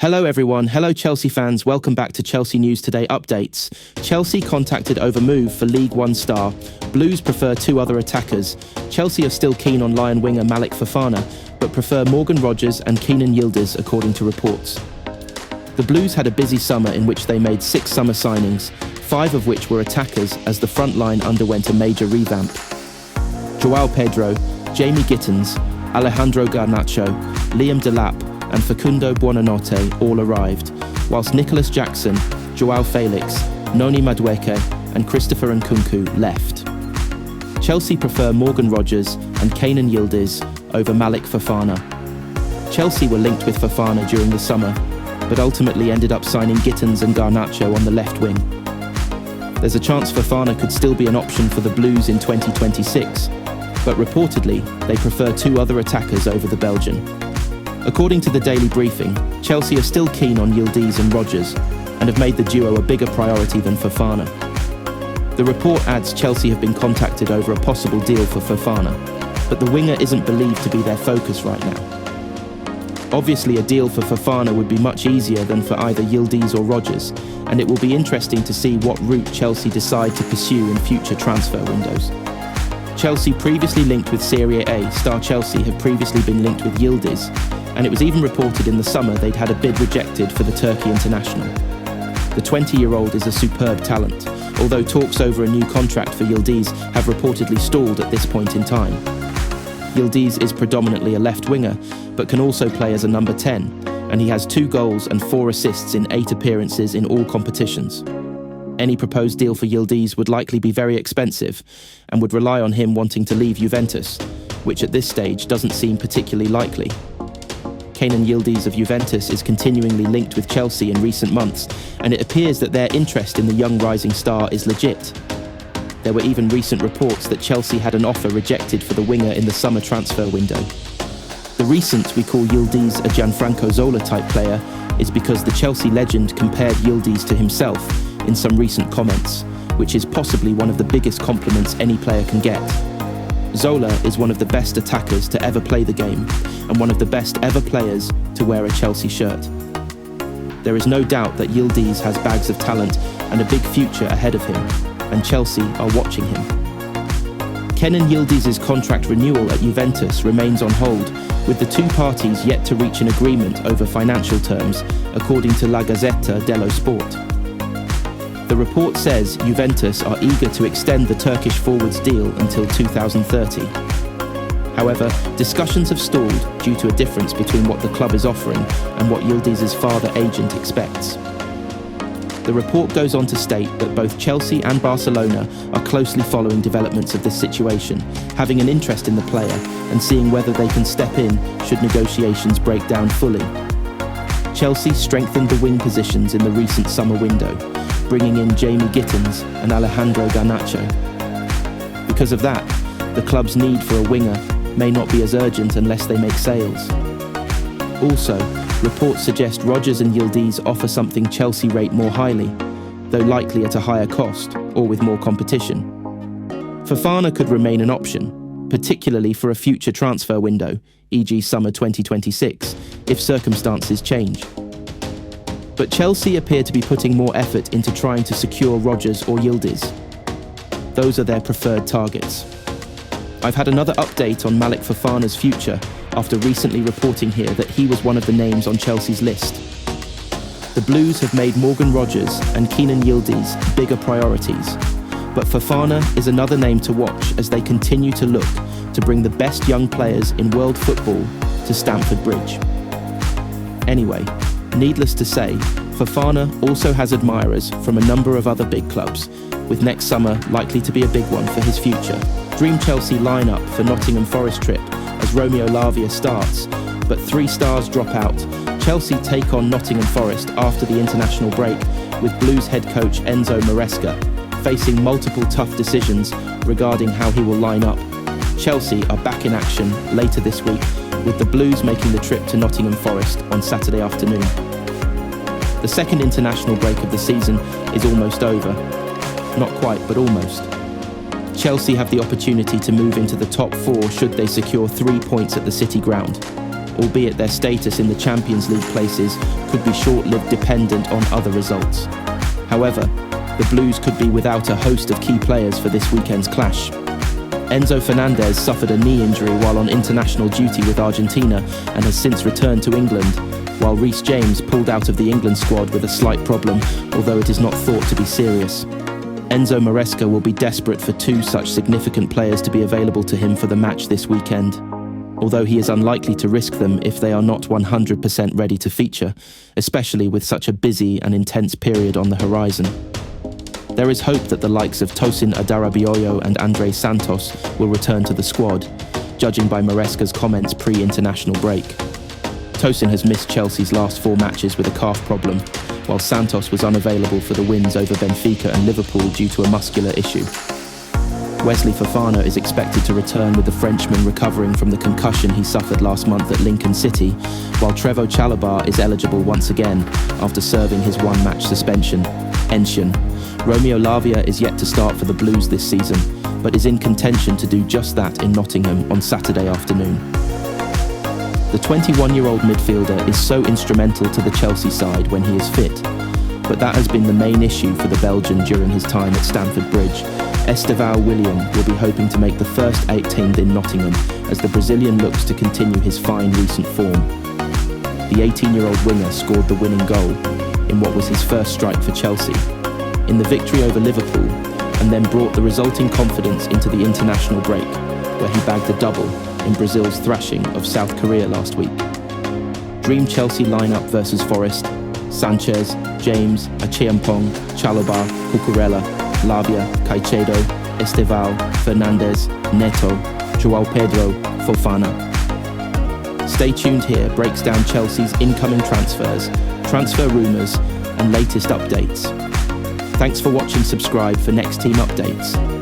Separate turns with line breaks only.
Hello everyone, hello Chelsea fans, welcome back to Chelsea News Today updates. Chelsea contacted over move for League One star. Blues prefer two other attackers. Chelsea are still keen on Lion winger Malick Fofana, but prefer Morgan Rogers and Keenan Yildiz according to reports. The Blues had a busy summer in which they made 6 summer signings, 5 of which were attackers as the front line underwent a major revamp. João Pedro, Jamie Gittins, Alejandro Garnacho, Liam Delap and Facundo Buonanotte all arrived, whilst Nicholas Jackson, João Felix, Noni Madueke and Christopher Nkunku left. Chelsea prefer Morgan Rogers and Keenan Yildiz over Malick Fofana. Chelsea were linked with Fofana during the summer, but ultimately ended up signing Gittins and Garnacho on the left wing. There's a chance Fofana could still be an option for the Blues in 2026, but reportedly they prefer 2 other attackers over the Belgian. According to the Daily Briefing, Chelsea are still keen on Yildiz and Rogers and have made the duo a bigger priority than Fofana. The report adds Chelsea have been contacted over a possible deal for Fofana, but the winger isn't believed to be their focus right now. Obviously, a deal for Fofana would be much easier than for either Yildiz or Rogers, and it will be interesting to see what route Chelsea decide to pursue in future transfer windows. Chelsea previously linked with Serie A star Chelsea have previously been linked with Yildiz, and it was even reported in the summer they'd had a bid rejected for the Turkey international. The 20-year-old is a superb talent, although talks over a new contract for Yildiz have reportedly stalled at this point in time. Yildiz is predominantly a left winger, but can also play as a number 10, and he has 2 goals and 4 assists in 8 appearances in all competitions. Any proposed deal for Yildiz would likely be very expensive and would rely on him wanting to leave Juventus, which at this stage doesn't seem particularly likely. Keenan Yildiz of Juventus is continuingly linked with Chelsea in recent months, and it appears that their interest in the young rising star is legit. There were even recent reports that Chelsea had an offer rejected for the winger in the summer transfer window. The reason we call Yildiz a Gianfranco Zola type player is because the Chelsea legend compared Yildiz to himself in some recent comments, which is possibly one of the biggest compliments any player can get. Zola is one of the best attackers to ever play the game and one of the best ever players to wear a Chelsea shirt. There is no doubt that Yildiz has bags of talent and a big future ahead of him, and Chelsea are watching him. Keenan Yildiz's contract renewal at Juventus remains on hold, with the 2 parties yet to reach an agreement over financial terms, according to La Gazzetta dello Sport. The report says Juventus are eager to extend the Turkish forward's deal until 2030. However, discussions have stalled due to a difference between what the club is offering and what Yildiz's father agent expects. The report goes on to state that both Chelsea and Barcelona are closely following developments of this situation, having an interest in the player and seeing whether they can step in should negotiations break down fully. Chelsea strengthened the wing positions in the recent summer window, bringing in Jamie Gittins and Alejandro Garnacho. Because of that, the club's need for a winger may not be as urgent unless they make sales. Also, reports suggest Rogers and Yildiz offer something Chelsea rate more highly, though likely at a higher cost or with more competition. Fofana could remain an option, particularly for a future transfer window, e.g. summer 2026, if circumstances change. But Chelsea appear to be putting more effort into trying to secure Rogers or Yildiz. Those are their preferred targets. I've had another update on Malick Fofana's future after recently reporting here that he was one of the names on Chelsea's list. The Blues have made Morgan Rogers and Keenan Yildiz bigger priorities, but Fofana is another name to watch as they continue to look to bring the best young players in world football to Stamford Bridge. Anyway, needless to say, Fofana also has admirers from a number of other big clubs, with next summer likely to be a big one for his future. Dream Chelsea lineup for Nottingham Forest trip as Romeo Lavia starts, but 3 stars drop out. Chelsea take on Nottingham Forest after the international break, with Blues head coach Enzo Maresca facing multiple tough decisions regarding how he will line up. Chelsea are back in action later this week, with the Blues making the trip to Nottingham Forest on Saturday afternoon. The second international break of the season is almost over. Not quite, but almost. Chelsea have the opportunity to move into the top 4 should they secure 3 points at the City ground. albeit their status in the Champions League places could be short-lived dependent on other results. However, the Blues could be without a host of key players for this weekend's clash. Enzo Fernandez suffered a knee injury while on international duty with Argentina and has since returned to England, while Reece James pulled out of the England squad with a slight problem, although it is not thought to be serious. Enzo Maresca will be desperate for two such significant players to be available to him for the match this weekend, although he is unlikely to risk them if they are not 100% ready to feature, especially with such a busy and intense period on the horizon. There is hope that the likes of Tosin Adarabioyo and Andre Santos will return to the squad, judging by Maresca's comments pre-international break. Tosin has missed Chelsea's last 4 matches with a calf problem, while Santos was unavailable for the wins over Benfica and Liverpool due to a muscular issue. Wesley Fofana is expected to return with the Frenchman recovering from the concussion he suffered last month at Lincoln City, while Trevoh Chalobah is eligible once again after serving his 1-match suspension. Romeo Lavia is yet to start for the Blues this season, but is in contention to do just that in Nottingham on Saturday afternoon. The 21-year-old midfielder is so instrumental to the Chelsea side when he is fit, but that has been the main issue for the Belgian during his time at Stamford Bridge. Estevão William will be hoping to make the first 18th in Nottingham as the Brazilian looks to continue his fine recent form. The 18-year-old winger scored the winning goal in what was his first strike for Chelsea in the victory over Liverpool, and then brought the resulting confidence into the international break, where he bagged a double in Brazil's thrashing of South Korea last week. Dream Chelsea lineup versus Forest: Sanchez, James, Achiampong, Chalobah, Cucurella, Lavia, Caicedo, Estevão, Fernandez, Neto, João Pedro, Fofana. Stay tuned here breaks down Chelsea's incoming transfers, transfer rumours and latest updates. Thanks for watching. Subscribe for next team updates.